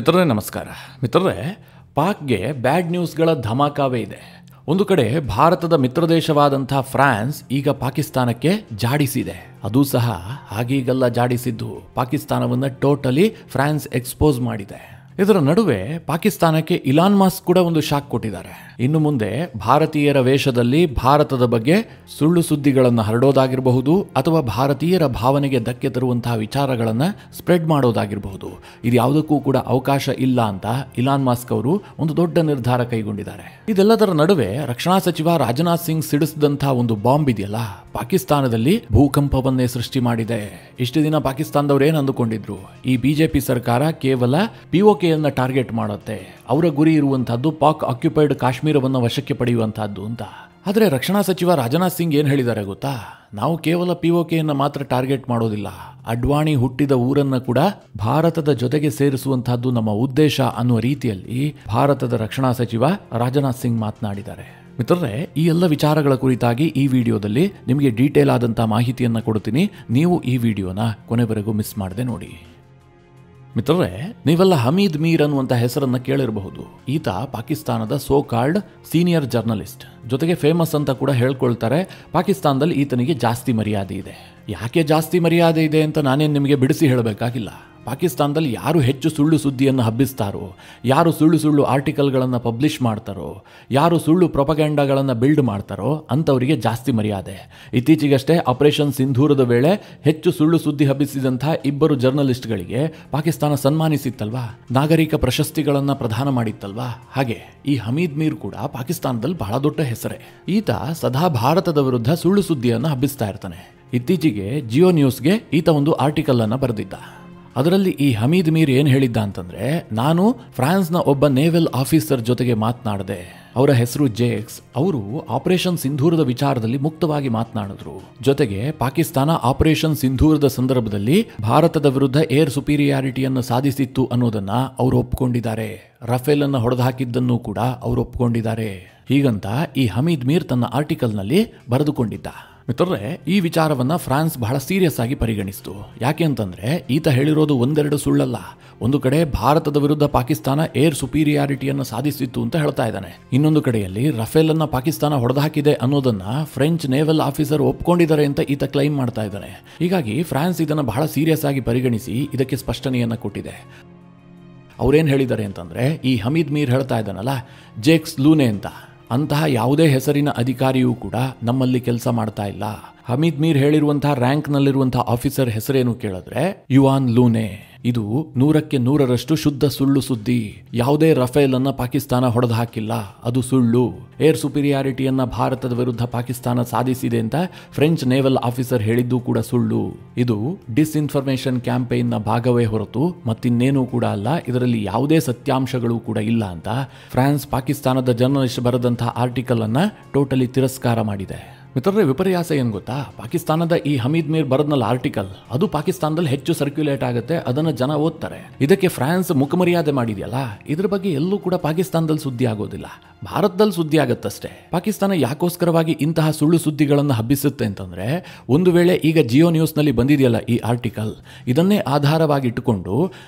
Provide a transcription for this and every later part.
ಮಿತ್ರರೇ ನಮಸ್ಕಾರ. ಮಿತ್ರರೇ, ಪಾಕ್ಗೆ ಬ್ಯಾಡ್ ನ್ಯೂಸ್ಗಳ ಧಮಾಕಾವೇ ಇದೆ. ಒಂದು ಕಡೆ ಭಾರತದ ಮಿತ್ರದೇಶವಾದಂಥ ಫ್ರಾನ್ಸ್ ಈಗ ಪಾಕಿಸ್ತಾನಕ್ಕೆ ಜಾಡಿಸಿದೆ. ಅದು ಸಹ ಹಾಗೀಗೆಲ್ಲ ಜಾಡಿಸಿದ್ದು ಪಾಕಿಸ್ತಾನವನ್ನು ಟೋಟಲಿ ಫ್ರಾನ್ಸ್ ಎಕ್ಸ್ಪೋಸ್ ಮಾಡಿದೆ. ಇದರ ನಡುವೆ ಪಾಕಿಸ್ತಾನಕ್ಕೆ ಇಲಾನ್ ಮಸ್ಕ್ ಕೂಡ ಒಂದು ಶಾಕ್ ಕೊಟ್ಟಿದ್ದಾರೆ. ಇನ್ನು ಮುಂದೆ ಭಾರತೀಯರ ವೇಷದಲ್ಲಿ ಭಾರತದ ಬಗ್ಗೆ ಸುಳ್ಳು ಸುದ್ದಿಗಳನ್ನು ಹರಡೋದಾಗಿರಬಹುದು ಅಥವಾ ಭಾರತೀಯರ ಭಾವನೆಗೆ ಧಕ್ಕೆ ತರುವಂತಹ ವಿಚಾರಗಳನ್ನು ಸ್ಪ್ರೆಡ್ ಮಾಡೋದಾಗಿರಬಹುದು. ಇದು ಯಾವುದಕ್ಕೂ ಕೂಡ ಅವಕಾಶ ಇಲ್ಲ ಅಂತ ಇಲಾನ್ ಮಸ್ಕ್ ಅವರು ಒಂದು ದೊಡ್ಡ ನಿರ್ಧಾರ ಕೈಗೊಂಡಿದ್ದಾರೆ. ಇದೆಲ್ಲದರ ನಡುವೆ ರಕ್ಷಣಾ ಸಚಿವ ರಾಜನಾಥ್ ಸಿಂಗ್ ಸಿಡಿಸಿದಂತಹ ಒಂದು ಬಾಂಬ್ ಇದೆಯಲ್ಲ, ಪಾಕಿಸ್ತಾನದಲ್ಲಿ ಭೂಕಂಪವನ್ನೇ ಸೃಷ್ಟಿ ಮಾಡಿದೆ. ಇಷ್ಟು ದಿನ ಪಾಕಿಸ್ತಾನದವ್ರು ಏನು ಅಂದುಕೊಂಡಿದ್ರು, ಈ ಬಿಜೆಪಿ ಸರ್ಕಾರ ಕೇವಲ ಪಿಒಕೆಯನ್ನ ಟಾರ್ಗೆಟ್ ಮಾಡುತ್ತೆ, ಅವರ ಗುರಿ ಇರುವಂತಹದ್ದು ಪಾಕ್ ಆಕ್ಯುಪೈಡ್ ಕಾಶ್ಮೀರವನ್ನು ವಶಕ್ಕೆ ಪಡೆಯುವಂತಹದ್ದು ಅಂತ. ಆದರೆ ರಕ್ಷಣಾ ಸಚಿವ ರಾಜನಾಥ್ ಸಿಂಗ್ ಏನು ಹೇಳಿದ್ದಾರೆ ಗೊತ್ತಾ? ನಾವು ಕೇವಲ ಪಿಒಕೆಯನ್ನು ಮಾತ್ರ ಟಾರ್ಗೆಟ್ ಮಾಡೋದಿಲ್ಲ, ಅಡ್ವಾಣಿ ಹುಟ್ಟಿದ ಊರನ್ನ ಕೂಡ ಭಾರತದ ಜೊತೆಗೆ ಸೇರಿಸುವಂತಹದ್ದು ನಮ್ಮ ಉದ್ದೇಶ ಅನ್ನುವ ರೀತಿಯಲ್ಲಿ ಭಾರತದ ರಕ್ಷಣಾ ಸಚಿವ ರಾಜನಾಥ್ ಸಿಂಗ್ ಮಾತನಾಡಿದ್ದಾರೆ. ಮಿತ್ರರೇ, ಈ ಎಲ್ಲ ವಿಚಾರಗಳ ಕುರಿತಾಗಿ ಈ ವಿಡಿಯೋದಲ್ಲಿ ನಿಮಗೆ ಡೀಟೇಲ್ ಆದಂತಹ ಮಾಹಿತಿಯನ್ನು ಕೊಡ್ತೀನಿ. ನೀವು ಈ ವಿಡಿಯೋನ ಕೊನೆವರೆಗೂ ಮಿಸ್ ಮಾಡದೆ ನೋಡಿ. ಮಿತ್ರರೇ, ನೀವೆಲ್ಲ ಹಮೀದ್ ಮೀರ್ ಅನ್ನುವಂಥ ಹೆಸರನ್ನ ಕೇಳಿರಬಹುದು. ಈತ ಪಾಕಿಸ್ತಾನದ ಸೋ ಕಾಲ್ಡ್ ಸೀನಿಯರ್ ಜರ್ನಲಿಸ್ಟ್, ಜೊತೆಗೆ ಫೇಮಸ್ ಅಂತ ಕೂಡ ಹೇಳ್ಕೊಳ್ತಾರೆ. ಪಾಕಿಸ್ತಾನದಲ್ಲಿ ಈತನಿಗೆ ಜಾಸ್ತಿ ಮರ್ಯಾದೆ ಇದೆ. ಯಾಕೆ ಜಾಸ್ತಿ ಮರ್ಯಾದೆ ಇದೆ ಅಂತ ನಾನೇನು ನಿಮಗೆ ಬಿಡಿಸಿ ಹೇಳಬೇಕಾಗಿಲ್ಲ. ಪಾಕಿಸ್ತಾನದಲ್ಲಿ ಯಾರು ಹೆಚ್ಚು ಸುಳ್ಳು ಸುದ್ದಿಯನ್ನು ಹಬ್ಬಿಸ್ತಾರೋ, ಯಾರು ಸುಳ್ಳು ಸುಳ್ಳು ಆರ್ಟಿಕಲ್ಗಳನ್ನು ಪಬ್ಲಿಷ್ ಮಾಡ್ತಾರೋ, ಯಾರು ಸುಳ್ಳು ಪ್ರೊಪಗ್ಯಾಂಡಾಗಳನ್ನು ಬಿಲ್ಡ್ ಮಾಡ್ತಾರೋ ಅಂಥವರಿಗೆ ಜಾಸ್ತಿ ಮರ್ಯಾದೆ. ಇತ್ತೀಚೆಗಷ್ಟೇ ಆಪರೇಷನ್ ಸಿಂಧೂರದ ವೇಳೆ ಹೆಚ್ಚು ಸುಳ್ಳು ಸುದ್ದಿ ಹಬ್ಬಿಸಿದಂಥ ಇಬ್ಬರು ಜರ್ನಲಿಸ್ಟ್ಗಳಿಗೆ ಪಾಕಿಸ್ತಾನ ಸನ್ಮಾನಿಸಿತ್ತಲ್ವಾ, ನಾಗರಿಕ ಪ್ರಶಸ್ತಿಗಳನ್ನು ಪ್ರದಾನ ಮಾಡಿತ್ತಲ್ವಾ. ಹಾಗೆ ಈ ಹಮೀದ್ ಮೀರ್ ಕೂಡ ಪಾಕಿಸ್ತಾನದಲ್ಲಿ ಬಹಳ ದೊಡ್ಡ ಹೆಸರೇ. ಈತ ಸದಾ ಭಾರತದ ವಿರುದ್ಧ ಸುಳ್ಳು ಸುದ್ದಿಯನ್ನು ಹಬ್ಬಿಸ್ತಾ ಇರ್ತಾನೆ. ಇತ್ತೀಚೆಗೆ ಜಿಯೋ ನ್ಯೂಸ್ಗೆ ಈತ ಒಂದು ಆರ್ಟಿಕಲ್ ಅನ್ನು ಬರೆದಿದ್ದ. ಅದರಲ್ಲಿ ಈ ಹಮೀದ್ ಮೀರ್ ಏನು ಹೇಳಿದ್ದ ಅಂತಂದ್ರೆ, ನಾನು ಫ್ರಾನ್ಸ್ನ ಒಬ್ಬ ನೇವಲ್ ಆಫೀಸರ್ ಜೊತೆಗೆ ಮಾತನಾಡಿದೆ. ಅವರ ಹೆಸರು ಜೇಕ್ಸ್. ಅವರು ಆಪರೇಷನ್ ಸಿಂಧೂರದ ವಿಚಾರದಲ್ಲಿ ಮುಕ್ತವಾಗಿ ಮಾತನಾಡಿದ್ರು. ಜೊತೆಗೆ ಪಾಕಿಸ್ತಾನ ಆಪರೇಷನ್ ಸಿಂಧೂರದ ಸಂದರ್ಭದಲ್ಲಿ ಭಾರತದ ವಿರುದ್ಧ ಏರ್ ಸುಪೀರಿಯಾರಿಟಿಯನ್ನು ಸಾಧಿಸಿತ್ತು ಅನ್ನೋದನ್ನ ಅವರು ಒಪ್ಪಿಕೊಂಡಿದ್ದಾರೆ. ರಫೇಲ್ ಅನ್ನು ಹೊಡೆದು ಹಾಕಿದ್ದನ್ನು ಕೂಡ ಅವರು ಒಪ್ಪಿಕೊಂಡಿದ್ದಾರೆ. ಹೀಗಂತ ಈ ಹಮೀದ್ ಮೀರ್ ತನ್ನ ಆರ್ಟಿಕಲ್ನಲ್ಲಿ ಬರೆದುಕೊಂಡಿದ್ದ. ಮಿತ್ರರೇ, ಈ ವಿಚಾರವನ್ನ ಫ್ರಾನ್ಸ್ ಬಹಳ ಸೀರಿಯಸ್ ಆಗಿ ಪರಿಗಣಿಸಿತು. ಯಾಕೆ ಅಂತಂದ್ರೆ ಈತ ಹೇಳಿರೋದು ಒಂದೆರಡು ಸುಳ್ಳಲ್ಲ. ಒಂದು ಕಡೆ ಭಾರತದ ವಿರುದ್ಧ ಪಾಕಿಸ್ತಾನ ಏರ್ ಸುಪೀರಿಯಾರಿಟಿಯನ್ನು ಸಾಧಿಸಿತ್ತು ಅಂತ ಹೇಳ್ತಾ ಇದ್ದಾನೆ. ಇನ್ನೊಂದು ಕಡೆಯಲ್ಲಿ ರಫೇಲ್ ಅನ್ನ ಪಾಕಿಸ್ತಾನ ಹೊಡೆದಾಕಿದೆ ಅನ್ನೋದನ್ನ ಫ್ರೆಂಚ್ ನೇವಲ್ ಆಫೀಸರ್ ಒಪ್ಕೊಂಡಿದ್ದಾರೆ ಅಂತ ಈತ ಕ್ಲೈಮ್ ಮಾಡ್ತಾ ಇದ್ದಾನೆ. ಹೀಗಾಗಿ ಫ್ರಾನ್ಸ್ ಇದನ್ನು ಬಹಳ ಸೀರಿಯಸ್ ಆಗಿ ಪರಿಗಣಿಸಿ ಇದಕ್ಕೆ ಸ್ಪಷ್ಟನೆಯನ್ನ ಕೊಟ್ಟಿದೆ. ಅವ್ರೇನ್ ಹೇಳಿದ್ದಾರೆ ಅಂತಂದ್ರೆ, ಈ ಹಮೀದ್ ಮೀರ್ ಹೇಳ್ತಾ ಇದ್ದಾನಲ್ಲ ಜೇಕ್ಸ್ ಲೂನೆ ಅಂತ, ಅಂತಹ ಯಾವುದೇ ಹೆಸರಿನ ಅಧಿಕಾರಿಯೂ ಕೂಡ ನಮ್ಮಲ್ಲಿ ಕೆಲಸ ಮಾಡ್ತಾ ಇಲ್ಲ. ಹಮೀದ್ ಮೀರ್ ಹೇಳಿರುವಂತಹ ರ್ಯಾಂಕ್ನಲ್ಲಿರುವಂತಹ ಆಫೀಸರ್ ಹೆಸರೇನು ಕೇಳಿದ್ರೆ ಯುವಾನ್ ಲೂನೆ. ಇದು 100ಕ್ಕೆ 100ರಷ್ಟು ಶುದ್ಧ ಸುಳ್ಳು ಸುದ್ದಿ. ಯಾವುದೇ ರಫೇಲ್ ಅನ್ನ ಪಾಕಿಸ್ತಾನ ಹೊಡೆದು ಹಾಕಿಲ್ಲ, ಅದು ಸುಳ್ಳು. ಏರ್ ಸುಪೀರಿಯಾರಿಟಿಯನ್ನ ಭಾರತದ ವಿರುದ್ಧ ಪಾಕಿಸ್ತಾನ ಸಾಧಿಸಿದೆ ಅಂತ ಫ್ರೆಂಚ್ ನೇವಲ್ ಆಫೀಸರ್ ಹೇಳಿದ್ದು ಕೂಡ ಸುಳ್ಳು. ಇದು ಡಿಸ್ಇನ್ಫಾರ್ಮೇಶನ್ ಕ್ಯಾಂಪೇನ್ ನ ಭಾಗವೇ ಹೊರತು ಮತ್ತಿನ್ನೇನೂ ಕೂಡ ಅಲ್ಲ. ಇದರಲ್ಲಿ ಯಾವುದೇ ಸತ್ಯಾಂಶಗಳು ಕೂಡ ಇಲ್ಲ ಅಂತ ಫ್ರಾನ್ಸ್ ಪಾಕಿಸ್ತಾನದ ಜರ್ನಲಿಸ್ಟ್ ಬರೆದಂತಹ ಆರ್ಟಿಕಲ್ ಅನ್ನ ಟೋಟಲಿ ತಿರಸ್ಕಾರ ಮಾಡಿದೆ. ಮಿತ್ರರೇ, ವಿಪರ್ಯಾಸ ಏನು ಗೊತ್ತಾ? ಪಾಕಿಸ್ತಾನದ ಈ ಹಮೀದ್ ಮೀರ್ ಬರೆದ್ನಲ್ಲ ಆರ್ಟಿಕಲ್, ಅದು ಪಾಕಿಸ್ತಾನದಲ್ಲಿ ಹೆಚ್ಚು ಸರ್ಕ್ಯುಲೇಟ್ ಆಗುತ್ತೆ, ಅದನ್ನು ಜನ ಓದ್ತಾರೆ. ಇದಕ್ಕೆ ಫ್ರಾನ್ಸ್ ಮುಖಮರ್ಯಾದೆ ಮಾಡಿದೆಯಲ್ಲ, ಇದ್ರ ಬಗ್ಗೆ ಎಲ್ಲೂ ಕೂಡ ಪಾಕಿಸ್ತಾನದಲ್ಲಿ ಸುದ್ದಿ ಆಗೋದಿಲ್ಲ, ಭಾರತದಲ್ಲಿ ಸುದ್ದಿ ಆಗುತ್ತಷ್ಟೇ. ಪಾಕಿಸ್ತಾನ ಯಾಕೋಸ್ಕರವಾಗಿ ಇಂತಹ ಸುಳ್ಳು ಸುದ್ದಿಗಳನ್ನು ಹಬ್ಬಿಸುತ್ತೆ ಅಂತಂದ್ರೆ, ಒಂದು ವೇಳೆ ಈಗ ಜಿಯೋ ನ್ಯೂಸ್ನಲ್ಲಿ ಬಂದಿದೆಯಲ್ಲ ಈ ಆರ್ಟಿಕಲ್, ಇದನ್ನೇ ಆಧಾರವಾಗಿಟ್ಟುಕೊಂಡು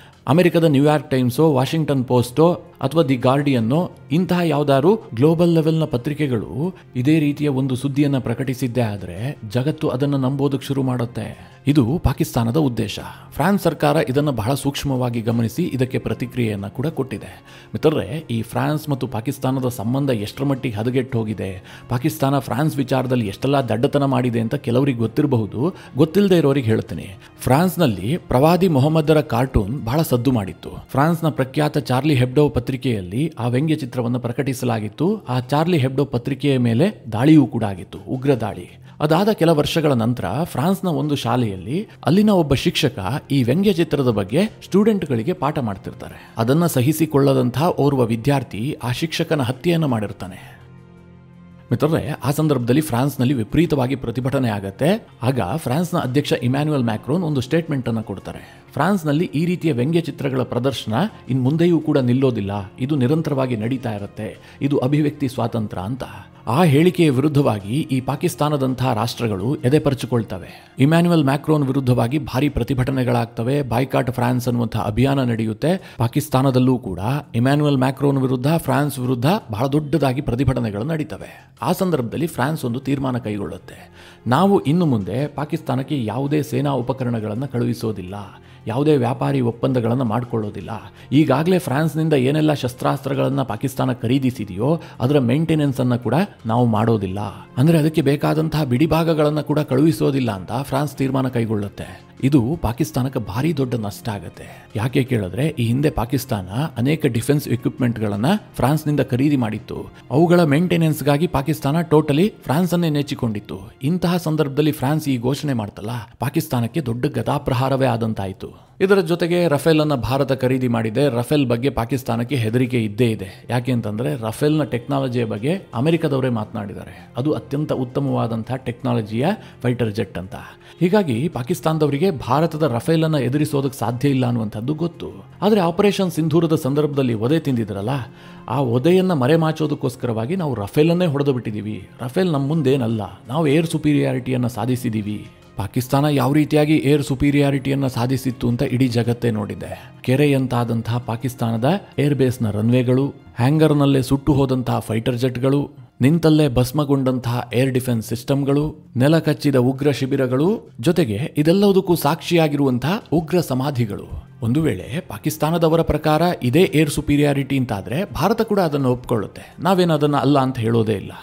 ಅಮೆರಿಕದ ನ್ಯೂಯಾರ್ಕ್ ಟೈಮ್ಸೋ, ವಾಷಿಂಗ್ಟನ್ ಪೋಸ್ಟೋ ಅಥವಾ ದಿ ಗಾರ್ಡಿಯನ್ನೋ ಇಂತಹ ಯಾವುದಾದ್ರು ಗ್ಲೋಬಲ್ ಲೆವೆಲ್ನ ಪತ್ರಿಕೆಗಳು ಇದೇ ರೀತಿಯ ಒಂದು ಸುದ್ದಿಯನ್ನು ಪ್ರಕಟಿಸಿದ್ದೇ ಆದರೆ ಜಗತ್ತು ಅದನ್ನು ನಂಬೋದಕ್ಕೆ ಶುರು ಮಾಡುತ್ತೆ. ಇದು ಪಾಕಿಸ್ತಾನದ ಉದ್ದೇಶ. ಫ್ರಾನ್ಸ್ ಸರ್ಕಾರ ಇದನ್ನು ಬಹಳ ಸೂಕ್ಷ್ಮವಾಗಿ ಗಮನಿಸಿ ಇದಕ್ಕೆ ಪ್ರತಿಕ್ರಿಯೆಯನ್ನು ಕೂಡ ಕೊಟ್ಟಿದೆ. ಮಿತ್ರರೇ, ಈ ಫ್ರಾನ್ಸ್ ಮತ್ತು ಪಾಕಿಸ್ತಾನದ ಸಂಬಂಧ ಎಷ್ಟರ ಮಟ್ಟಿಗೆ ಹದಗೆಟ್ಟು ಹೋಗಿದೆ, ಪಾಕಿಸ್ತಾನ ಫ್ರಾನ್ಸ್ ವಿಚಾರದಲ್ಲಿ ಎಷ್ಟೆಲ್ಲ ದಡ್ಡತನ ಮಾಡಿದೆ ಅಂತ ಕೆಲವರಿಗೆ ಗೊತ್ತಿರಬಹುದು. ಗೊತ್ತಿಲ್ಲದೆ ಇರೋರಿಗೆ ಹೇಳ್ತೀನಿ. ಫ್ರಾನ್ಸ್ನಲ್ಲಿ ಪ್ರವಾದಿ ಮೊಹಮ್ಮದರ ಕಾರ್ಟೂನ್ ಬಹಳ ಸದ್ದು ಮಾಡಿತ್ತು. ಫ್ರಾನ್ಸ್ನ ಪ್ರಖ್ಯಾತ ಚಾರ್ಲಿ ಹೆಬ್ಡೋ ಪತ್ರಿಕೆಯಲ್ಲಿ ಆ ವ್ಯಂಗ್ಯ ಚಿತ್ರವನ್ನು ಪ್ರಕಟಿಸಲಾಗಿತ್ತು. ಆ ಚಾರ್ಲಿ ಹೆಬ್ಡೋ ಪತ್ರಿಕೆಯ ಮೇಲೆ ದಾಳಿಯೂ ಕೂಡ ಆಗಿತ್ತು, ಉಗ್ರ ದಾಳಿ. ಅದಾದ ಕೆಲ ವರ್ಷಗಳ ನಂತರ ಫ್ರಾನ್ಸ್ನ ಒಂದು ಶಾಲೆಯಲ್ಲಿ ಅಲ್ಲಿನ ಒಬ್ಬ ಶಿಕ್ಷಕ ಈ ವ್ಯಂಗ್ಯ ಚಿತ್ರದ ಬಗ್ಗೆ ಸ್ಟೂಡೆಂಟ್ಗಳಿಗೆ ಪಾಠ ಮಾಡ್ತಿರ್ತಾರೆ. ಅದನ್ನ ಸಹಿಸಿಕೊಳ್ಳದಂತಹ ಓರ್ವ ವಿದ್ಯಾರ್ಥಿ ಆ ಶಿಕ್ಷಕನ ಹತ್ಯೆಯನ್ನು ಮಾಡಿರ್ತಾನೆ. ಮಿತ್ರರೇ, ಆ ಸಂದರ್ಭದಲ್ಲಿ ಫ್ರಾನ್ಸ್ನಲ್ಲಿ ವಿಪರೀತವಾಗಿ ಪ್ರತಿಭಟನೆ ಆಗುತ್ತೆ. ಆಗ ಫ್ರಾನ್ಸ್ನ ಅಧ್ಯಕ್ಷ ಇಮ್ಯಾನ್ಯುಯಲ್ ಮ್ಯಾಕ್ರೋನ್ ಒಂದು ಸ್ಟೇಟ್ಮೆಂಟ್ ಅನ್ನು ಕೊಡ್ತಾರೆ. ಫ್ರಾನ್ಸ್ನಲ್ಲಿ ಈ ರೀತಿಯ ವ್ಯಂಗ್ಯ ಚಿತ್ರಗಳ ಪ್ರದರ್ಶನ ಇನ್ನು ಮುಂದೆಯೂ ಕೂಡ ನಿಲ್ಲೋದಿಲ್ಲ, ಇದು ನಿರಂತರವಾಗಿ ನಡೀತಾ ಇರುತ್ತೆ, ಇದು ಅಭಿವ್ಯಕ್ತಿ ಸ್ವಾತಂತ್ರ್ಯ ಅಂತ. ಆ ಹೇಳಿಕೆಯ ವಿರುದ್ಧವಾಗಿ ಈ ಪಾಕಿಸ್ತಾನದಂತಹ ರಾಷ್ಟ್ರಗಳು ಎದೆಪರಚಿಕೊಳ್ತವೆ. ಇಮ್ಯಾನ್ಯುಯಲ್ ಮ್ಯಾಕ್ರೋನ್ ವಿರುದ್ಧವಾಗಿ ಭಾರಿ ಪ್ರತಿಭಟನೆಗಳಾಗ್ತವೆ, ಬಾಯ್ಕಾಟ್ ಫ್ರಾನ್ಸ್ ಅನ್ನುವಂತಹ ಅಭಿಯಾನ ನಡೆಯುತ್ತೆ. ಪಾಕಿಸ್ತಾನದಲ್ಲೂ ಕೂಡ ಇಮ್ಯಾನ್ಯುಯಲ್ ಮ್ಯಾಕ್ರೋನ್ ವಿರುದ್ಧ, ಫ್ರಾನ್ಸ್ ವಿರುದ್ಧ ಬಹಳ ದೊಡ್ಡದಾಗಿ ಪ್ರತಿಭಟನೆಗಳು ನಡೀತವೆ. ಆ ಸಂದರ್ಭದಲ್ಲಿ ಫ್ರಾನ್ಸ್ ಒಂದು ತೀರ್ಮಾನ ಕೈಗೊಳ್ಳುತ್ತೆ, ನಾವು ಇನ್ನು ಮುಂದೆ ಪಾಕಿಸ್ತಾನಕ್ಕೆ ಯಾವುದೇ ಸೇನಾ ಉಪಕರಣಗಳನ್ನು ಕಳುಹಿಸೋದಿಲ್ಲ, ಯಾವುದೇ ವ್ಯಾಪಾರಿ ಒಪ್ಪಂದಗಳನ್ನು ಮಾಡಿಕೊಳ್ಳೋದಿಲ್ಲ. ಈಗಾಗಲೇ ಫ್ರಾನ್ಸ್ನಿಂದ ಏನೆಲ್ಲ ಶಸ್ತ್ರಾಸ್ತ್ರಗಳನ್ನು ಪಾಕಿಸ್ತಾನ ಖರೀದಿಸಿದೆಯೋ ಅದರ ಮೇಂಟೆನೆನ್ಸ್ ಅನ್ನು ಕೂಡ ನಾವು ಮಾಡೋದಿಲ್ಲ, ಅಂದರೆ ಅದಕ್ಕೆ ಬೇಕಾದಂತಹ ಬಿಡಿಭಾಗಗಳನ್ನು ಕೂಡ ಕಳುಹಿಸೋದಿಲ್ಲ ಅಂತ ಫ್ರಾನ್ಸ್ ತೀರ್ಮಾನ ಕೈಗೊಳ್ಳುತ್ತೆ. ಇದು ಪಾಕಿಸ್ತಾನಕ್ಕೆ ಭಾರಿ ದೊಡ್ಡ ನಷ್ಟ ಆಗುತ್ತೆ. ಯಾಕೆ ಕೇಳಿದ್ರೆ ಈ ಹಿಂದೆ ಪಾಕಿಸ್ತಾನ ಅನೇಕ ಡಿಫೆನ್ಸ್ ಎಕ್ವಿಪ್ಮೆಂಟ್ಗಳನ್ನು ಫ್ರಾನ್ಸ್ನಿಂದ ಖರೀದಿ ಮಾಡಿತ್ತು. ಅವುಗಳ ಮೇಂಟೆನೆನ್ಸ್ಗಾಗಿ ಪಾಕಿಸ್ತಾನ ಟೋಟಲಿ ಫ್ರಾನ್ಸ್ ಅನ್ನೇ ನೆಚ್ಚಿಕೊಂಡಿತ್ತು. ಇಂತಹ ಸಂದರ್ಭದಲ್ಲಿ ಫ್ರಾನ್ಸ್ ಈ ಘೋಷಣೆ ಮಾಡ್ತಲ್ಲ, ಪಾಕಿಸ್ತಾನಕ್ಕೆ ದೊಡ್ಡ ಗದಾಪ್ರಹಾರವೇ ಆದಂತಾಯಿತು. ಇದರ ಜೊತೆಗೆ ರಫೇಲ್ ಅನ್ನ ಭಾರತ ಖರೀದಿ ಮಾಡಿದೆ. ರಫೇಲ್ ಬಗ್ಗೆ ಪಾಕಿಸ್ತಾನಕ್ಕೆ ಹೆದರಿಕೆ ಇದ್ದೇ ಇದೆ. ಯಾಕೆ ಅಂತಂದ್ರೆ ರಫೇಲ್ನ ಟೆಕ್ನಾಲಜಿಯ ಬಗ್ಗೆ ಅಮೆರಿಕದವರೇ ಮಾತನಾಡಿದ್ದಾರೆ, ಅದು ಅತ್ಯಂತ ಉತ್ತಮವಾದಂತಹ ಟೆಕ್ನಾಲಜಿಯ ಫೈಟರ್ ಜೆಟ್ ಅಂತ. ಹೀಗಾಗಿ ಪಾಕಿಸ್ತಾನದವರಿಗೆ ಭಾರತದ ರಫೇಲ್ ಅನ್ನ ಎದುರಿಸೋದಕ್ಕೆ ಸಾಧ್ಯ ಇಲ್ಲ ಅನ್ನುವಂಥದ್ದು ಗೊತ್ತು. ಆದರೆ ಆಪರೇಷನ್ ಸಿಂಧೂರದ ಸಂದರ್ಭದಲ್ಲಿ ಒದೆ ತಿಂದಿದ್ರಲ್ಲ, ಆ ಒದೆಯನ್ನು ಮರೆಮಾಚೋದಕ್ಕೋಸ್ಕರವಾಗಿ ನಾವು ರಫೇಲನ್ನೇ ಹೊಡೆದು ಬಿಟ್ಟಿದ್ದೀವಿ. ರಫೇಲ್ ನಮ್ಮ ಮುಂದೇನಲ್ಲ, ನಾವು ಏರ್ ಸುಪೀರಿಯಾರಿಟಿಯನ್ನು ಸಾಧಿಸಿದ್ದೀವಿ. ಪಾಕಿಸ್ತಾನ ಯಾವ ರೀತಿಯಾಗಿ ಏರ್ ಸುಪೀರಿಯಾರಿಟಿಯನ್ನು ಸಾಧಿಸಿತ್ತು ಅಂತ ಇಡೀ ಜಗತ್ತೇ ನೋಡಿದೆ. ಕೆರೆಯಂತಾದಂತಹ ಪಾಕಿಸ್ತಾನದ ಏರ್ ಬೇಸ್ನ ರನ್ವೇಗಳು, ಹ್ಯಾಂಗರ್ನಲ್ಲೇ ಸುಟ್ಟು ಹೋದಂತಹ ಫೈಟರ್ ಜೆಟ್ಗಳು, ನಿಂತಲ್ಲೇ ಭಸ್ಮಗೊಂಡಂತಹ ಏರ್ ಡಿಫೆನ್ಸ್ ಸಿಸ್ಟಮ್ಗಳು, ನೆಲ ಕಚ್ಚಿದ ಉಗ್ರ ಶಿಬಿರಗಳು, ಜೊತೆಗೆ ಇದೆಲ್ಲದಕ್ಕೂ ಸಾಕ್ಷಿಯಾಗಿರುವಂತಹ ಉಗ್ರ ಸಮಾಧಿಗಳು. ಒಂದು ವೇಳೆ ಪಾಕಿಸ್ತಾನದವರ ಪ್ರಕಾರ ಇದೇ ಏರ್ ಸುಪೀರಿಯಾರಿಟಿ ಅಂತಾದ್ರೆ ಭಾರತ ಕೂಡ ಅದನ್ನು ಒಪ್ಕೊಳ್ಳುತ್ತೆ, ನಾವೇನು ಅದನ್ನು ಅಲ್ಲ ಅಂತ ಹೇಳೋದೇ ಇಲ್ಲ.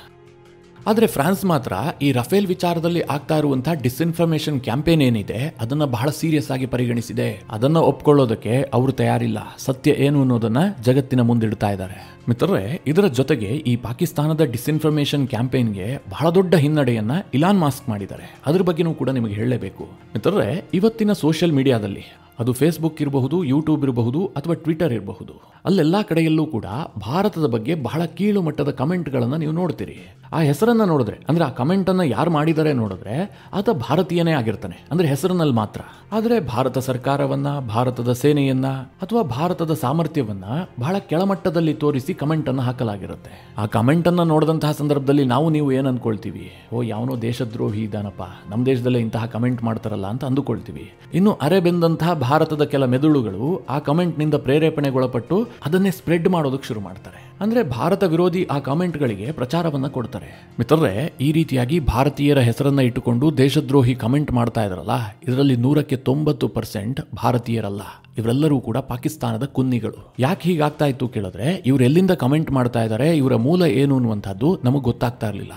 ಆದರೆ ಫ್ರಾನ್ಸ್ ಮಾತ್ರ ಈ ರಫೇಲ್ ವಿಚಾರದಲ್ಲಿ ಆಗ್ತಾ ಇರುವಂತಹ ಡಿಸ್ಇನ್ಫಾರ್ಮೇಶನ್ ಕ್ಯಾಂಪೇನ್ ಏನಿದೆ ಅದನ್ನ ಬಹಳ ಸೀರಿಯಸ್ ಆಗಿ ಪರಿಗಣಿಸಿದೆ. ಅದನ್ನ ಒಪ್ಕೊಳ್ಳೋದಕ್ಕೆ ಅವರು ತಯಾರಿಲ್ಲ. ಸತ್ಯ ಏನು ಅನ್ನೋದನ್ನ ಜಗತ್ತಿನ ಮುಂದಿಡ್ತಾ ಇದ್ದಾರೆ. ಮಿತ್ರರೇ, ಇದರ ಜೊತೆಗೆ ಈ ಪಾಕಿಸ್ತಾನದ ಡಿಸ್ಇನ್ಫಾರ್ಮೇಶನ್ ಕ್ಯಾಂಪೇನ್ಗೆ ಬಹಳ ದೊಡ್ಡ ಹಿನ್ನಡೆಯನ್ನ ಇಲಾನ್ ಮಾಸ್ಕ್ ಮಾಡಿದ್ದಾರೆ. ಅದ್ರ ಬಗ್ಗೆನೂ ಕೂಡ ನಿಮಗೆ ಹೇಳಲೇಬೇಕು. ಮಿತ್ರರೇ, ಇವತ್ತಿನ ಸೋಷಿಯಲ್ ಮೀಡಿಯಾದಲ್ಲಿ ಅದು ಫೇಸ್ಬುಕ್ ಇರಬಹುದು, ಯೂಟ್ಯೂಬ್ ಇರಬಹುದು ಅಥವಾ ಟ್ವಿಟರ್ ಇರಬಹುದು, ಅಲ್ಲೆಲ್ಲ ಕಡೆಯಲ್ಲೂ ಕೂಡ ಭಾರತದ ಬಗ್ಗೆ ಬಹಳ ಕೀಳು ಮಟ್ಟದ ಕಮೆಂಟ್ಗಳನ್ನು ನೀವು ನೋಡ್ತೀರಿ. ಆ ಹೆಸರನ್ನ ನೋಡಿದ್ರೆ, ಅಂದ್ರೆ ಆ ಕಮೆಂಟ್ ಅನ್ನ ಯಾರು ಮಾಡಿದ್ದಾರೆ ನೋಡಿದ್ರೆ ಆತ ಭಾರತೀಯನೇ ಆಗಿರ್ತಾನೆ, ಅಂದ್ರೆ ಹೆಸರಿನಲ್ಲಿ ಮಾತ್ರ. ಆದರೆ ಭಾರತ ಸರ್ಕಾರವನ್ನ, ಭಾರತದ ಸೇನೆಯನ್ನ ಅಥವಾ ಭಾರತದ ಸಾಮರ್ಥ್ಯವನ್ನ ಬಹಳ ಕೆಳಮಟ್ಟದಲ್ಲಿ ತೋರಿಸಿ ಕಮೆಂಟ್ ಅನ್ನು ಹಾಕಲಾಗಿರುತ್ತೆ. ಆ ಕಮೆಂಟ್ ಅನ್ನ ನೋಡಿದಂತಹ ಸಂದರ್ಭದಲ್ಲಿ ನೀವು ಏನು ಅನ್ಕೊಳ್ತೀವಿ? ಓ, ಯಾವನೋ ದೇಶದ್ರೋಹಿ ಇದ್ದಾನಪ್ಪ, ನಮ್ಮ ದೇಶದಲ್ಲೇ ಇಂತಹ ಕಮೆಂಟ್ ಮಾಡ್ತಾರಲ್ಲ ಅಂತ ಅಂದುಕೊಳ್ತೀವಿ. ಇನ್ನು ಅರೆಬೆಂದಂತಹ ಭಾರತದ ಕೆಲ ಮೆದುಳುಗಳು ಆ ಕಮೆಂಟ್ ನಿಂದ ಪ್ರೇರೇಪಣೆಗೊಳಪಟ್ಟು ಅದನ್ನೇ ಸ್ಪ್ರೆಡ್ ಮಾಡೋದಕ್ಕೆ ಶುರು ಮಾಡ್ತಾರೆ. ಅಂದ್ರೆ ಭಾರತ ವಿರೋಧಿ ಆ ಕಾಮೆಂಟ್ಗಳಿಗೆ ಪ್ರಚಾರವನ್ನ ಕೊಡ್ತಾರೆ. ಮಿತ್ರರೇ, ಈ ರೀತಿಯಾಗಿ ಭಾರತೀಯರ ಹೆಸರನ್ನ ಇಟ್ಟುಕೊಂಡು ದೇಶದ್ರೋಹಿ ಕಮೆಂಟ್ ಮಾಡ್ತಾ ಇದ್ರಲ್ಲ, ಇದರಲ್ಲಿ 190% ಭಾರತೀಯರಲ್ಲ, ಇವರೆಲ್ಲರೂ ಕೂಡ ಪಾಕಿಸ್ತಾನದ ಕುನ್ನಿಗಳು. ಯಾಕೆ ಹೀಗಾಗ್ತಾ ಇತ್ತು ಕೇಳಿದ್ರೆ, ಇವ್ರು ಎಲ್ಲಿಂದ ಕಮೆಂಟ್ ಮಾಡ್ತಾ ಇದ್ದಾರೆ, ಇವರ ಮೂಲ ಏನು ಅನ್ನುವಂಥದ್ದು ನಮಗೆ ಗೊತ್ತಾಗ್ತಾ ಇರಲಿಲ್ಲ.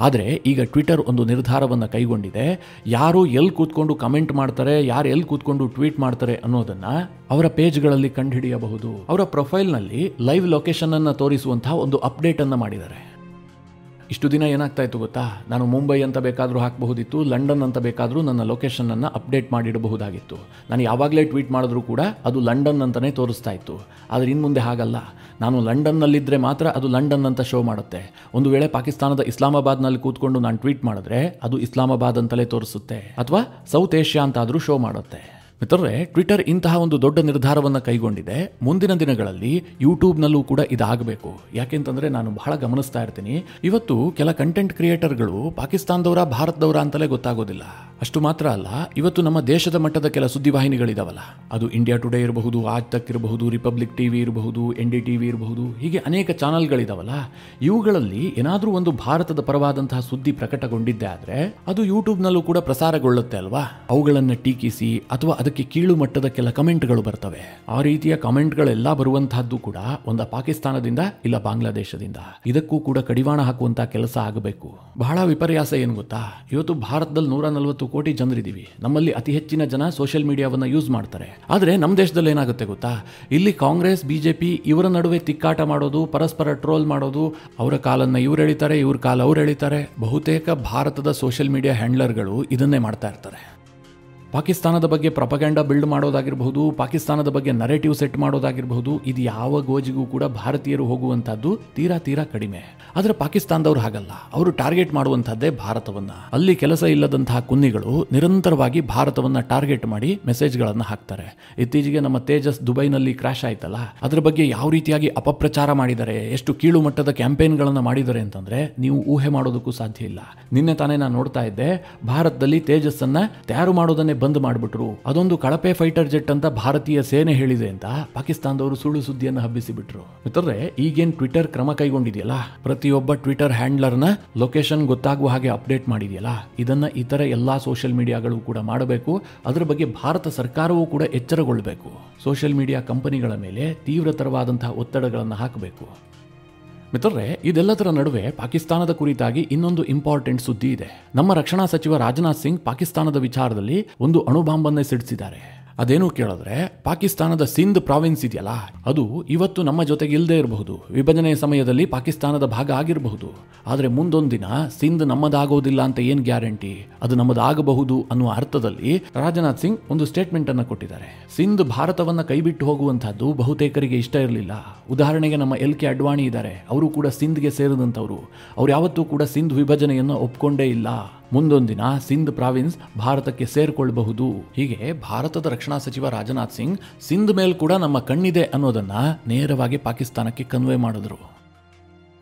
ಆದರೆ ಈಗ ಟ್ವಿಟರ್ ಒಂದು ನಿರ್ಧಾರವನ್ನು ಕೈಗೊಂಡಿದೆ. ಯಾರು ಎಲ್ಲಿ ಕೂತ್ಕೊಂಡು ಕಮೆಂಟ್ ಮಾಡ್ತಾರೆ, ಯಾರು ಎಲ್ಲಿ ಕೂತ್ಕೊಂಡು ಟ್ವೀಟ್ ಮಾಡ್ತಾರೆ ಅನ್ನೋದನ್ನ ಅವರ ಪೇಜ್ಗಳಲ್ಲಿ ಕಂಡುಹಿಡಿಯಬಹುದು. ಅವರ ಪ್ರೊಫೈಲ್ನಲ್ಲಿ ಲೈವ್ ಲೊಕೇಶನ್ ಅನ್ನು ತೋರಿಸುವಂತಹ ಒಂದು ಅಪ್ಡೇಟ್ ಅನ್ನು ಮಾಡಿದ್ದಾರೆ. ಇಷ್ಟು ದಿನ ಏನಾಗ್ತಾ ಇತ್ತು ಗೊತ್ತಾ, ನಾನು ಮುಂಬೈ ಅಂತ ಬೇಕಾದರೂ ಹಾಕಬಹುದಿತ್ತು, ಲಂಡನ್ ಅಂತ ಬೇಕಾದರೂ ನನ್ನ ಲೊಕೇಶನ್ ಅನ್ನು ಅಪ್ಡೇಟ್ ಮಾಡಿಡಬಹುದಾಗಿತ್ತು. ನಾನು ಯಾವಾಗಲೇ ಟ್ವೀಟ್ ಮಾಡಿದ್ರೂ ಕೂಡ ಅದು ಲಂಡನ್ ಅಂತಲೇ ತೋರಿಸ್ತಾ ಇತ್ತು. ಆದರೆ ಇನ್ನು ಮುಂದೆ ಹಾಗಲ್ಲ. ನಾನು ಲಂಡನ್ನಲ್ಲಿದ್ದರೆ ಮಾತ್ರ ಅದು ಲಂಡನ್ ಅಂತ ಶೋ ಮಾಡುತ್ತೆ. ಒಂದು ವೇಳೆ ಪಾಕಿಸ್ತಾನದ ಇಸ್ಲಾಮಾಬಾದ್ನಲ್ಲಿ ಕೂತ್ಕೊಂಡು ನಾನು ಟ್ವೀಟ್ ಮಾಡಿದ್ರೆ ಅದು ಇಸ್ಲಾಮಾಬಾದ್ ಅಂತಲೇ ತೋರಿಸುತ್ತೆ, ಅಥವಾ ಸೌತ್ ಏಷ್ಯಾ ಅಂತಾದರೂ ಶೋ ಮಾಡುತ್ತೆ. ಮಿತ್ರರೇ, ಟ್ವಿಟರ್ ಇಂತಹ ಒಂದು ದೊಡ್ಡ ನಿರ್ಧಾರವನ್ನು ಕೈಗೊಂಡಿದೆ. ಮುಂದಿನ ದಿನಗಳಲ್ಲಿ ಯೂಟ್ಯೂಬ್ನಲ್ಲೂ ಕೂಡ ಇದಾಗಬೇಕು. ಯಾಕೆಂತಂದ್ರೆ ನಾನು ಬಹಳ ಗಮನಿಸ್ತಾ ಇರ್ತೀನಿ, ಇವತ್ತು ಕೆಲ ಕಂಟೆಂಟ್ ಕ್ರಿಯೇಟರ್ಗಳು ಪಾಕಿಸ್ತಾನದವರ, ಭಾರತದವರ ಅಂತಲೇ ಗೊತ್ತಾಗೋದಿಲ್ಲ. ಅಷ್ಟು ಮಾತ್ರ ಅಲ್ಲ, ಇವತ್ತು ನಮ್ಮ ದೇಶದ ಮಟ್ಟದ ಕೆಲ ಸುದ್ದಿವಾಹಿನಿಗಳಿದಾವಲ್ಲ, ಅದು ಇಂಡಿಯಾ ಟುಡೇ ಇರಬಹುದು, ಆಜ್ ತಕ್ ಇರಬಹುದು, ರಿಪಬ್ಲಿಕ್ ಟಿವಿ ಇರಬಹುದು, NDTV ಇರಬಹುದು, ಹೀಗೆ ಅನೇಕ ಚಾನಲ್ಗಳಿದಾವಲ್ಲ, ಇವುಗಳಲ್ಲಿ ಏನಾದರೂ ಒಂದು ಭಾರತದ ಪರವಾದಂತಹ ಸುದ್ದಿ ಪ್ರಕಟಗೊಂಡಿದ್ದೆ ಆದರೆ ಅದು ಯೂಟ್ಯೂಬ್ನಲ್ಲೂ ಕೂಡ ಪ್ರಸಾರಗೊಳ್ಳುತ್ತೆ ಅಲ್ವಾ. ಅವುಗಳನ್ನು ಟೀಕಿಸಿ ಅಥವಾ ಅದಕ್ಕೆ ಕೀಳು ಮಟ್ಟದ ಕೆಲ ಕಮೆಂಟ್ಗಳು ಬರ್ತವೆ. ಆ ರೀತಿಯ ಕಮೆಂಟ್ಗಳೆಲ್ಲ ಬರುವಂತಹದ್ದು ಕೂಡ ಒಂದು ಪಾಕಿಸ್ತಾನದಿಂದ ಇಲ್ಲ ಬಾಂಗ್ಲಾದೇಶದಿಂದ. ಇದಕ್ಕೂ ಕೂಡ ಕಡಿವಾಣ ಹಾಕುವಂತಹ ಕೆಲಸ ಆಗಬೇಕು. ಬಹಳ ವಿಪರ್ಯಾಸ ಏನು ಗೊತ್ತಾ, ಇವತ್ತು ಭಾರತದಲ್ಲಿ 140 ಕೋಟಿ ಜನರಿದ್ದೀವಿ. ನಮ್ಮಲ್ಲಿ ಅತಿ ಹೆಚ್ಚಿನ ಜನ ಸೋಷಿಯಲ್ ಮೀಡಿಯಾವನ್ನ ಯೂಸ್ ಮಾಡ್ತಾರೆ. ಆದರೆ ನಮ್ಮ ದೇಶದಲ್ಲಿ ಏನಾಗುತ್ತೆ ಗೊತ್ತಾ, ಇಲ್ಲಿ ಕಾಂಗ್ರೆಸ್, BJP ಇವರ ನಡುವೆ ತಿಕ್ಕಾಟ ಮಾಡೋದು, ಪರಸ್ಪರ ಟ್ರೋಲ್ ಮಾಡೋದು, ಅವರ ಕಾಲನ್ನ ಇವ್ರು ಎಳಿತಾರೆ, ಇವ್ರ ಕಾಲ ಅವ್ರು ಎಳಿತಾರೆ. ಬಹುತೇಕ ಭಾರತದ ಸೋಷಿಯಲ್ ಮೀಡಿಯಾ ಹ್ಯಾಂಡ್ಲರ್ಗಳು ಇದನ್ನೇ ಮಾಡ್ತಾ ಇರ್ತಾರೆ. ಪಾಕಿಸ್ತಾನದ ಬಗ್ಗೆ ಪ್ರಪಗಂಡ ಬಿಲ್ಡ್ ಮಾಡೋದಾಗಿರಬಹುದು, ಪಾಕಿಸ್ತಾನದ ಬಗ್ಗೆ ನರೇಟಿವ್ ಸೆಟ್ ಮಾಡೋದಾಗಿರಬಹುದು, ಇದು ಯಾವ ಗೋಜಿಗೂ ಕೂಡ ಭಾರತೀಯರು ಹೋಗುವಂತಹದ್ದು ತೀರಾ ಕಡಿಮೆ. ಆದರೆ ಪಾಕಿಸ್ತಾನದವ್ರು ಹಾಗಲ್ಲ. ಅವರು ಟಾರ್ಗೆಟ್ ಮಾಡುವಂತಹದ್ದೇ ಭಾರತವನ್ನ. ಅಲ್ಲಿ ಕೆಲಸ ಇಲ್ಲದಂತಹ ಕುನ್ನಿಗಳು ನಿರಂತರವಾಗಿ ಭಾರತವನ್ನ ಟಾರ್ಗೆಟ್ ಮಾಡಿ ಮೆಸೇಜ್ಗಳನ್ನು ಹಾಕ್ತಾರೆ. ಇತ್ತೀಚೆಗೆ ನಮ್ಮ ತೇಜಸ್ ದುಬೈನಲ್ಲಿ ಕ್ರಾಶ್ ಆಯ್ತಲ್ಲ, ಅದರ ಬಗ್ಗೆ ಯಾವ ರೀತಿಯಾಗಿ ಅಪಪ್ರಚಾರ ಮಾಡಿದ್ದಾರೆ, ಎಷ್ಟು ಕೀಳು ಮಟ್ಟದ ಕ್ಯಾಂಪೇನ್ಗಳನ್ನು ಮಾಡಿದ್ದಾರೆ ಅಂತಂದ್ರೆ ನೀವು ಊಹೆ ಮಾಡೋದಕ್ಕೂ ಸಾಧ್ಯ ಇಲ್ಲ. ನಿನ್ನೆ ತಾನೇ ನಾನು ನೋಡ್ತಾ ಇದ್ದೆ, ಭಾರತದಲ್ಲಿ ತೇಜಸ್ ಅನ್ನ ತಯಾರು ಮಾಡೋದನ್ನೇ ಬಂದ್ ಮಾಡಿಬಿಟ್ರು. ಅದೊಂದು ಕಳಪೆ ಫೈಟರ್ ಜೆಟ್ ಅಂತ ಭಾರತೀಯ ಸೇನೆ ಹೇಳಿದೆ ಅಂತ ಪಾಕಿಸ್ತಾನದವರು ಸುಳ್ಳು ಸುದ್ದಿಯನ್ನು ಹಬ್ಬಿಸಿ ಬಿಟ್ರು. ಮಿತ್ರರೇ, ಈಗೇನ್ ಟ್ವಿಟರ್ ಕ್ರಮ ಕೈಗೊಂಡಿದೆಯಲ್ಲ, ಪ್ರತಿಯೊಬ್ಬ ಟ್ವಿಟರ್ ಹ್ಯಾಂಡ್ಲರ್ನ ಲೊಕೇಶನ್ ಗೊತ್ತಾಗುವ ಹಾಗೆ ಅಪ್ಡೇಟ್ ಮಾಡಿದೆಯಲ್ಲ, ಇದನ್ನ ಇತರ ಎಲ್ಲಾ ಸೋಷಿಯಲ್ ಮೀಡಿಯಾಗಳು ಕೂಡ ಮಾಡಬೇಕು. ಅದರ ಬಗ್ಗೆ ಭಾರತ ಸರ್ಕಾರವೂ ಕೂಡ ಎಚ್ಚರಗೊಳ್ಳಬೇಕು. ಸೋಷಿಯಲ್ ಮೀಡಿಯಾ ಕಂಪನಿಗಳ ಮೇಲೆ ತೀವ್ರತರವಾದಂತಹ ಒತ್ತಡಗಳನ್ನು ಹಾಕಬೇಕು. ಮಿತ್ರರೇ, ಇದೆಲ್ಲದರ ನಡುವೆ ಪಾಕಿಸ್ತಾನದ ಕುರಿತಾಗಿ ಇನ್ನೊಂದು ಇಂಪಾರ್ಟೆಂಟ್ ಸುದ್ದಿ ಇದೆ. ನಮ್ಮ ರಕ್ಷಣಾ ಸಚಿವ ರಾಜನಾಥ್ ಸಿಂಗ್ ಪಾಕಿಸ್ತಾನದ ವಿಚಾರದಲ್ಲಿ ಒಂದು ಅಣುಬಾಂಬನ್ನೇ ಸಿಡಿಸಿದ್ದಾರೆ. ಅದೇನು ಕೇಳಿದ್ರೆ, ಪಾಕಿಸ್ತಾನದ ಸಿಂಧ್ ಪ್ರಾವಿನ್ಸ್ ಇದೆಯಲ್ಲ, ಅದು ಇವತ್ತು ನಮ್ಮ ಜೊತೆಗೆ ಇಲ್ಲದೆ ಇರಬಹುದು, ವಿಭಜನೆಯ ಸಮಯದಲ್ಲಿ ಪಾಕಿಸ್ತಾನದ ಭಾಗ ಆಗಿರಬಹುದು. ಆದರೆ ಮುಂದೊಂದು ದಿನ ಸಿಂಧ್ ನಮ್ಮದಾಗೋದಿಲ್ಲ ಅಂತ ಏನು ಗ್ಯಾರಂಟಿ? ಅದು ನಮ್ಮದಾಗಬಹುದು ಅನ್ನುವ ಅರ್ಥದಲ್ಲಿ ರಾಜನಾಥ್ ಸಿಂಗ್ ಒಂದು ಸ್ಟೇಟ್ಮೆಂಟ್ ಅನ್ನು ಕೊಟ್ಟಿದ್ದಾರೆ. ಸಿಂಧ್ ಭಾರತವನ್ನ ಕೈಬಿಟ್ಟು ಹೋಗುವಂತಹದ್ದು ಬಹುತೇಕರಿಗೆ ಇಷ್ಟ ಇರಲಿಲ್ಲ. ಉದಾಹರಣೆಗೆ ನಮ್ಮ LK ಅಡ್ವಾಣಿ ಇದ್ದಾರೆ, ಅವರು ಕೂಡ ಸಿಂಧ್ಗೆ ಸೇರಿದಂಥವ್ರು. ಅವ್ರು ಯಾವತ್ತೂ ಕೂಡ ಸಿಂಧ್ ವಿಭಜನೆಯನ್ನು ಒಪ್ಕೊಂಡೇ ಇಲ್ಲ. ಮುಂದೊಂದಿನ ಸಿಂಧ್ ಪ್ರಾವಿನ್ಸ್ ಭಾರತಕ್ಕೆ ಸೇರ್ಕೊಳ್ಬಹುದು. ಹೀಗೆ ಭಾರತದ ರಕ್ಷಣಾ ಸಚಿವ ರಾಜನಾಥ್ ಸಿಂಗ್ ಸಿಂಧ್ ಮೇಲ್ ಕೂಡ ನಮ್ಮ ಕಣ್ಣಿದೆ ಅನ್ನೋದನ್ನ ನೇರವಾಗಿ ಪಾಕಿಸ್ತಾನಕ್ಕೆ ಕನ್ವೆ ಮಾಡಿದ್ರು.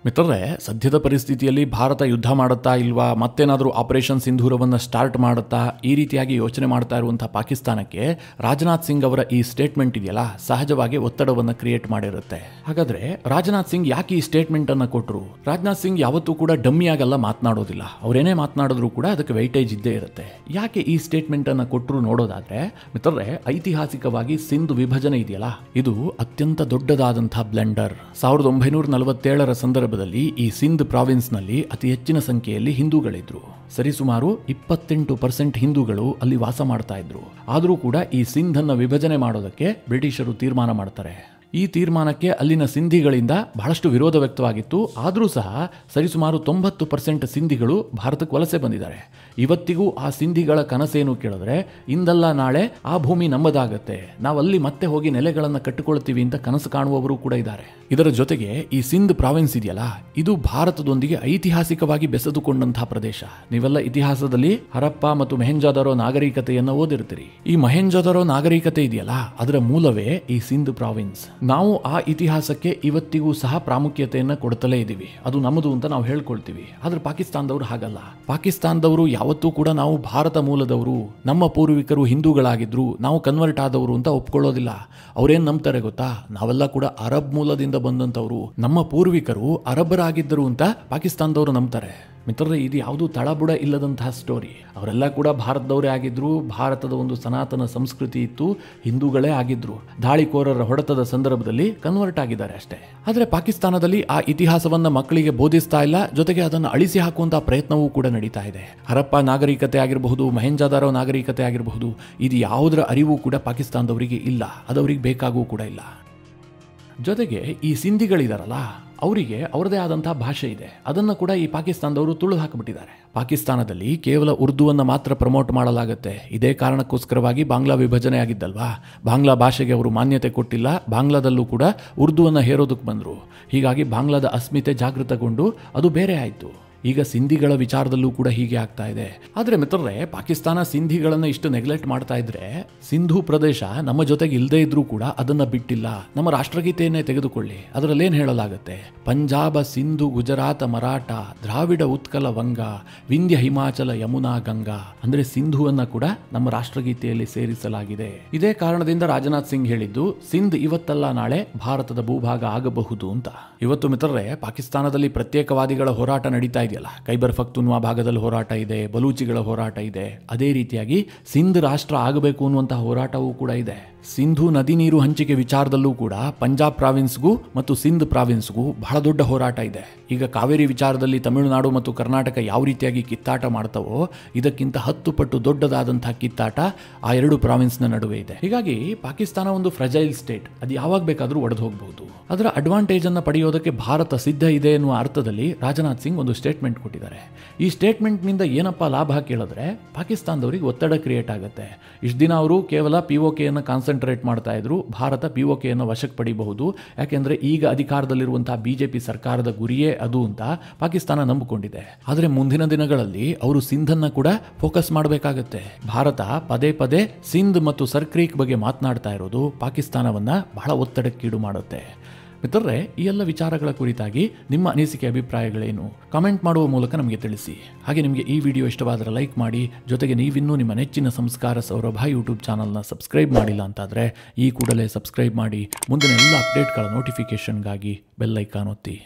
ಮಿತ್ರರೇ, ಸದ್ಯದ ಪರಿಸ್ಥಿತಿಯಲ್ಲಿ ಭಾರತ ಯುದ್ಧ ಮಾಡುತ್ತಾ ಇಲ್ವಾ, ಮತ್ತೇನಾದರೂ ಆಪರೇಷನ್ ಸಿಂಧೂರವನ್ನು ಸ್ಟಾರ್ಟ್ ಮಾಡುತ್ತಾ, ಈ ರೀತಿಯಾಗಿ ಯೋಚನೆ ಮಾಡ್ತಾ ಇರುವಂತಹ ಪಾಕಿಸ್ತಾನಕ್ಕೆ ರಾಜನಾಥ್ ಸಿಂಗ್ ಅವರ ಈ ಸ್ಟೇಟ್ಮೆಂಟ್ ಇದೆಯಲ್ಲ, ಸಹಜವಾಗಿ ಒತ್ತಡವನ್ನು ಕ್ರಿಯೇಟ್ ಮಾಡಿರುತ್ತೆ. ಹಾಗಾದ್ರೆ ರಾಜನಾಥ್ ಸಿಂಗ್ ಯಾಕೆ ಈ ಸ್ಟೇಟ್ಮೆಂಟ್ ಅನ್ನು ಕೊಟ್ಟರು? ರಾಜನಾಥ್ ಸಿಂಗ್ ಯಾವತ್ತೂ ಕೂಡ ಡಮ್ಮಿ ಆಗಲ್ಲ ಮಾತನಾಡೋದಿಲ್ಲ. ಅವರೇನೇ ಮಾತನಾಡಿದ್ರು ಕೂಡ ಅದಕ್ಕೆ ವೈಟೇಜ್ ಇದ್ದೇ ಇರುತ್ತೆ. ಯಾಕೆ ಈ ಸ್ಟೇಟ್ಮೆಂಟ್ ಅನ್ನು ಕೊಟ್ಟರು ನೋಡೋದಾದ್ರೆ, ಮಿತ್ರರೇ, ಐತಿಹಾಸಿಕವಾಗಿ ಸಿಂಧ್ ವಿಭಜನೆ ಇದೆಯಲ್ಲ, ಇದು ಅತ್ಯಂತ ದೊಡ್ಡದಾದಂತಹ ಬ್ಲೆಂಡರ್. 1947ರ ಸಂದರ್ಭದಲ್ಲಿ ಈ ಸಿಂಧ್ ಪ್ರಾವಿನ್ಸ್ ನಲ್ಲಿ ಅತಿ ಹೆಚ್ಚಿನ ಸಂಖ್ಯೆಯಲ್ಲಿ ಹಿಂದೂಗಳಿದ್ರು. ಸರಿಸುಮಾರು 28% ಹಿಂದೂಗಳು ಅಲ್ಲಿ ವಾಸ ಮಾಡ್ತಾ ಇದ್ರು. ಆದರೂ ಕೂಡ ಈ ಸಿಂಧ್ ಅನ್ನ ವಿಭಜನೆ ಮಾಡೋದಕ್ಕೆ ಬ್ರಿಟಿಷರು ತೀರ್ಮಾನ ಮಾಡ್ತಾರೆ. ಈ ತೀರ್ಮಾನಕ್ಕೆ ಅಲ್ಲಿನ ಸಿಂಧಿಗಳಿಂದ ಬಹಳಷ್ಟು ವಿರೋಧ ವ್ಯಕ್ತವಾಗಿತ್ತು. ಆದರೂ ಸಹ ಸರಿಸುಮಾರು 90% ಸಿಂಧಿಗಳು ಭಾರತಕ್ಕೆ ವಲಸೆ ಬಂದಿದ್ದಾರೆ. ಇವತ್ತಿಗೂ ಆ ಸಿಂಧಿಗಳ ಕನಸೇನು ಕೇಳಿದ್ರೆ, ಇಂದಲ್ಲ ನಾಳೆ ಆ ಭೂಮಿ ನಮ್ಮದಾಗತ್ತೆ, ನಾವಲ್ಲಿ ಮತ್ತೆ ಹೋಗಿ ನೆಲೆಗಳನ್ನು ಕಟ್ಟಿಕೊಳ್ತೀವಿ ಅಂತ ಕನಸು ಕಾಣುವವರು ಕೂಡ ಇದ್ದಾರೆ. ಇದರ ಜೊತೆಗೆ ಈ ಸಿಂಧ್ ಪ್ರಾವಿನ್ಸ್ ಇದೆಯಲ್ಲ, ಇದು ಭಾರತದೊಂದಿಗೆ ಐತಿಹಾಸಿಕವಾಗಿ ಬೆಸೆದುಕೊಂಡಂತಹ ಪ್ರದೇಶ. ನೀವೆಲ್ಲ ಇತಿಹಾಸದಲ್ಲಿ ಹರಪ್ಪ ಮತ್ತು ಮೊಹೆಂಜೊದಾರೋ ನಾಗರಿಕತೆಯನ್ನು ಓದಿರ್ತೀರಿ. ಈ ಮೊಹೆಂಜೊದಾರೋ ನಾಗರಿಕತೆ ಇದೆಯಲ್ಲ, ಅದರ ಮೂಲವೇ ಈ ಸಿಂಧ್ ಪ್ರಾವಿನ್ಸ್. ನಾವು ಆ ಇತಿಹಾಸಕ್ಕೆ ಇವತ್ತಿಗೂ ಸಹ ಪ್ರಾಮುಖ್ಯತೆಯನ್ನು ಕೊಡ್ತಲೇ ಇದ್ದೀವಿ. ಅದು ನಮ್ಮದು ಅಂತ ನಾವು ಹೇಳ್ಕೊಳ್ತೀವಿ. ಆದ್ರೆ ಪಾಕಿಸ್ತಾನದವರು ಹಾಗಲ್ಲ. ಪಾಕಿಸ್ತಾನದವರು ಯಾವತ್ತೂ ಕೂಡ ನಾವು ಭಾರತ ಮೂಲದವರು, ನಮ್ಮ ಪೂರ್ವಿಕರು ಹಿಂದೂಗಳಾಗಿದ್ರು, ನಾವು ಕನ್ವರ್ಟ್ ಆದವರು ಅಂತ ಒಪ್ಕೊಳ್ಳೋದಿಲ್ಲ. ಅವ್ರೇನ್ ನಂಬ್ತಾರೆ ಗೊತ್ತಾ? ನಾವೆಲ್ಲ ಕೂಡ ಅರಬ್ ಮೂಲದಿಂದ ಬಂದಂತವರು, ನಮ್ಮ ಪೂರ್ವಿಕರು ಅರಬ್ಬರಾಗಿದ್ದರು ಅಂತ ಪಾಕಿಸ್ತಾನದವರು ನಂಬ್ತಾರೆ. ಮಿತ್ರರೇ, ಇದು ಯಾವುದು ತಳಬುಡ ಇಲ್ಲದಂತಹ ಸ್ಟೋರಿ. ಅವರೆಲ್ಲ ಕೂಡ ಭಾರತದವರೇ ಆಗಿದ್ರು. ಭಾರತದ ಒಂದು ಸನಾತನ ಸಂಸ್ಕೃತಿ ಇತ್ತು, ಹಿಂದೂಗಳೇ ಆಗಿದ್ರು. ದಾಳಿಕೋರರ ಹೊಡೆತದ ಸಂದರ್ಭದಲ್ಲಿ ಕನ್ವರ್ಟ್ ಆಗಿದ್ದಾರೆ ಅಷ್ಟೇ. ಆದರೆ ಪಾಕಿಸ್ತಾನದಲ್ಲಿ ಆ ಇತಿಹಾಸವನ್ನ ಮಕ್ಕಳಿಗೆ ಬೋಧಿಸ್ತಾ ಇಲ್ಲ, ಜೊತೆಗೆ ಅದನ್ನು ಅಳಿಸಿ ಹಾಕುವಂತಹ ಪ್ರಯತ್ನವೂ ಕೂಡ ನಡೀತಾ ಇದೆ. ಹರಪ್ಪ ನಾಗರಿಕತೆ ಆಗಿರಬಹುದು, ಮೊಹೆಂಜೊದಾರೋ ನಾಗರಿಕತೆ ಆಗಿರಬಹುದು, ಇದು ಯಾವುದರ ಅರಿವು ಕೂಡ ಪಾಕಿಸ್ತಾನದವರಿಗೆ ಇಲ್ಲ, ಅದವರಿಗೆ ಬೇಕಾಗೂ ಕೂಡ ಇಲ್ಲ. ಜೊತೆಗೆ ಈ ಸಿಂಧಿಗಳಿದಾರಲ್ಲ, ಅವರಿಗೆ ಅವರದೇ ಆದಂತಹ ಭಾಷೆ ಇದೆ. ಅದನ್ನು ಕೂಡ ಈ ಪಾಕಿಸ್ತಾನದವರು ತುಳಿದು ಹಾಕಿಬಿಟ್ಟಿದ್ದಾರೆ. ಪಾಕಿಸ್ತಾನದಲ್ಲಿ ಕೇವಲ ಉರ್ದುವನ್ನು ಮಾತ್ರ ಪ್ರಮೋಟ್ ಮಾಡಲಾಗುತ್ತೆ. ಇದೇ ಕಾರಣಕ್ಕೋಸ್ಕರವಾಗಿ ಬಾಂಗ್ಲಾ ವಿಭಜನೆ ಆಗಿದ್ದಲ್ವಾ, ಬಾಂಗ್ಲಾ ಭಾಷೆಗೆ ಅವರು ಮಾನ್ಯತೆ ಕೊಟ್ಟಿಲ್ಲ. ಬಾಂಗ್ಲಾದಲ್ಲೂ ಕೂಡ ಉರ್ದುವನ್ನು ಹೇರೋದಕ್ಕೆ ಬಂದರು. ಹೀಗಾಗಿ ಬಾಂಗ್ಲಾದ ಅಸ್ಮಿತೆ ಜಾಗೃತಗೊಂಡು ಅದು ಬೇರೆ ಆಯಿತು. ಈಗ ಸಿಂಧಿಗಳ ವಿಚಾರದಲ್ಲೂ ಕೂಡ ಹೀಗೆ ಆಗ್ತಾ ಇದೆ. ಆದ್ರೆ ಮಿತ್ರರೇ, ಪಾಕಿಸ್ತಾನ ಸಿಂಧಿಗಳನ್ನ ಇಷ್ಟು ನೆಗ್ಲೆಕ್ಟ್ ಮಾಡ್ತಾ ಇದ್ರೆ, ಸಿಂಧೂ ಪ್ರದೇಶ ನಮ್ಮ ಜೊತೆಗೆ ಇಲ್ಲದೆ ಇದ್ರೂ ಕೂಡ ಅದನ್ನ ಬಿಟ್ಟಿಲ್ಲ. ನಮ್ಮ ರಾಷ್ಟ್ರಗೀತೆಯನ್ನೇ ತೆಗೆದುಕೊಳ್ಳಿ, ಅದರಲ್ಲೇನು ಹೇಳಲಾಗುತ್ತೆ? ಪಂಜಾಬ, ಸಿಂಧು, ಗುಜರಾತ, ಮರಾಠ, ದ್ರಾವಿಡ, ಉತ್ಕಲ, ವಂಗ, ವಿಂಧ್ಯ, ಹಿಮಾಚಲ, ಯಮುನಾ, ಗಂಗಾ, ಅಂದ್ರೆ ಸಿಂಧುವನ್ನ ಕೂಡ ನಮ್ಮ ರಾಷ್ಟ್ರಗೀತೆಯಲ್ಲಿ ಸೇರಿಸಲಾಗಿದೆ. ಇದೇ ಕಾರಣದಿಂದ ರಾಜನಾಥ್ ಸಿಂಗ್ ಹೇಳಿದ್ದು, ಸಿಂಧ್ ಇವತ್ತಲ್ಲ ನಾಳೆ ಭಾರತದ ಭೂಭಾಗ ಆಗಬಹುದು ಅಂತ. ಇವತ್ತು ಮಿತ್ರರೇ, ಪಾಕಿಸ್ತಾನದಲ್ಲಿ ಪ್ರತ್ಯೇಕವಾದಿಗಳ ಹೋರಾಟ ನಡೀತಾ ಇದೆಯಲ್ಲ, ಖೈಬರ್ ಪಖ್ತೂನ್ವಾ ಭಾಗದಲ್ಲಿ ಹೋರಾಟ ಇದೆ, ಬಲೂಚಿಗಳ ಹೋರಾಟ ಇದೆ. ಅದೇ ರೀತಿಯಾಗಿ ಸಿಂಧ್ ರಾಷ್ಟ್ರ ಆಗಬೇಕು ಅನ್ನುವಂತಹ ಹೋರಾಟವೂ ಕೂಡ ಇದೆ. ಸಿಂಧು ನದಿ ನೀರು ಹಂಚಿಕೆ ವಿಚಾರದಲ್ಲೂ ಕೂಡ ಪಂಜಾಬ್ ಪ್ರಾವಿನ್ಸ್ಗೂ ಮತ್ತು ಸಿಂಧ್ ಪ್ರಾವಿನ್ಸ್ಗೂ ಬಹಳ ದೊಡ್ಡ ಹೋರಾಟ ಇದೆ. ಈಗ ಕಾವೇರಿ ವಿಚಾರದಲ್ಲಿ ತಮಿಳುನಾಡು ಮತ್ತು ಕರ್ನಾಟಕ ಯಾವ ರೀತಿಯಾಗಿ ಕಿತ್ತಾಟ ಮಾಡ್ತವೋ ಇದಕ್ಕಿಂತ 10 ಪಟ್ಟು ದೊಡ್ಡದಾದಂತಹ ಕಿತ್ತಾಟ ಆ ಎರಡು ಪ್ರಾವಿನ್ಸ್ನ ನಡುವೆ ಇದೆ. ಹೀಗಾಗಿ ಪಾಕಿಸ್ತಾನ ಒಂದು ಫ್ರೆಜೈಲ್ ಸ್ಟೇಟ್, ಅದು ಯಾವಾಗ ಬೇಕಾದರೂ ಒಡೆದು ಹೋಗಬಹುದು. ಅದರ ಅಡ್ವಾಂಟೇಜ್ ಅನ್ನು ಪಡೆಯೋದಕ್ಕೆ ಭಾರತ ಸಿದ್ಧ ಇದೆ ಎನ್ನುವ ಅರ್ಥದಲ್ಲಿ ರಾಜನಾಥ್ ಸಿಂಗ್ ಒಂದು ಸ್ಟೇಟ್ಮೆಂಟ್ ಕೊಟ್ಟಿದ್ದಾರೆ. ಈ ಸ್ಟೇಟ್ಮೆಂಟ್ನಿಂದ ಏನಪ್ಪ ಲಾಭ ಕೇಳಿದ್ರೆ ಪಾಕಿಸ್ತಾನದವರಿಗೆ ಒತ್ತಡ ಕ್ರಿಯೇಟ್ ಆಗುತ್ತೆ. ಇಷ್ಟು ದಿನ ಅವರು ಕೇವಲ ಪಿಒಕೆಯನ್ನು ಕಾನ್ಸಂಟ್ರೇಟ್ ಮಾಡ್ತಾ ಇದ್ರು. ಭಾರತ ಪಿಒಕೆಯನ್ನು ವಶಕ್ಕೆ ಪಡಿಬಹುದು, ಯಾಕೆಂದ್ರೆ ಈಗ ಅಧಿಕಾರದಲ್ಲಿರುವಂತಹ ಬಿಜೆಪಿ ಸರ್ಕಾರದ ಗುರಿಯೇ ಅದು ಅಂತ ಪಾಕಿಸ್ತಾನ ನಂಬಿಕೊಂಡಿದೆ. ಆದರೆ ಮುಂದಿನ ದಿನಗಳಲ್ಲಿ ಅವರು ಸಿಂಧನ್ನ ಕೂಡ ಫೋಕಸ್ ಮಾಡಬೇಕಾಗತ್ತೆ. ಭಾರತ ಪದೇ ಪದೇ ಸಿಂಧ್ ಮತ್ತು ಸರ್ಕ್ರೀಕ್ ಬಗ್ಗೆ ಮಾತನಾಡ್ತಾ ಇರೋದು ಪಾಕಿಸ್ತಾನವನ್ನ ಬಹಳ ಒತ್ತಡಕ್ಕೀಡು ಮಾಡುತ್ತೆ. ಮಿತ್ರರೇ, ಈ ಎಲ್ಲ ವಿಚಾರಗಳ ಕುರಿತಾಗಿ ನಿಮ್ಮ ಅನಿಸಿಕೆ ಅಭಿಪ್ರಾಯಗಳೇನು ಕಾಮೆಂಟ್ ಮಾಡುವ ಮೂಲಕ ನಮಗೆ ತಿಳಿಸಿ. ಹಾಗೆ ನಿಮಗೆ ಈ ವಿಡಿಯೋ ಇಷ್ಟವಾದರೆ ಲೈಕ್ ಮಾಡಿ. ಜೊತೆಗೆ ನೀವಿನ್ನೂ ನಿಮ್ಮ ನೆಚ್ಚಿನ ಸಂಸ್ಕಾರ ಸೌರಭ ಯೂಟ್ಯೂಬ್ ಚಾನಲ್ನ ಸಬ್ಸ್ಕ್ರೈಬ್ ಮಾಡಿಲ್ಲ ಅಂತಾದರೆ ಈ ಕೂಡಲೇ ಸಬ್ಸ್ಕ್ರೈಬ್ ಮಾಡಿ. ಮುಂದಿನ ಎಲ್ಲ ಅಪ್ಡೇಟ್ಗಳ ನೋಟಿಫಿಕೇಷನ್ಗಾಗಿ ಬೆಲ್ ಐಕಾನ್ ಒತ್ತಿ.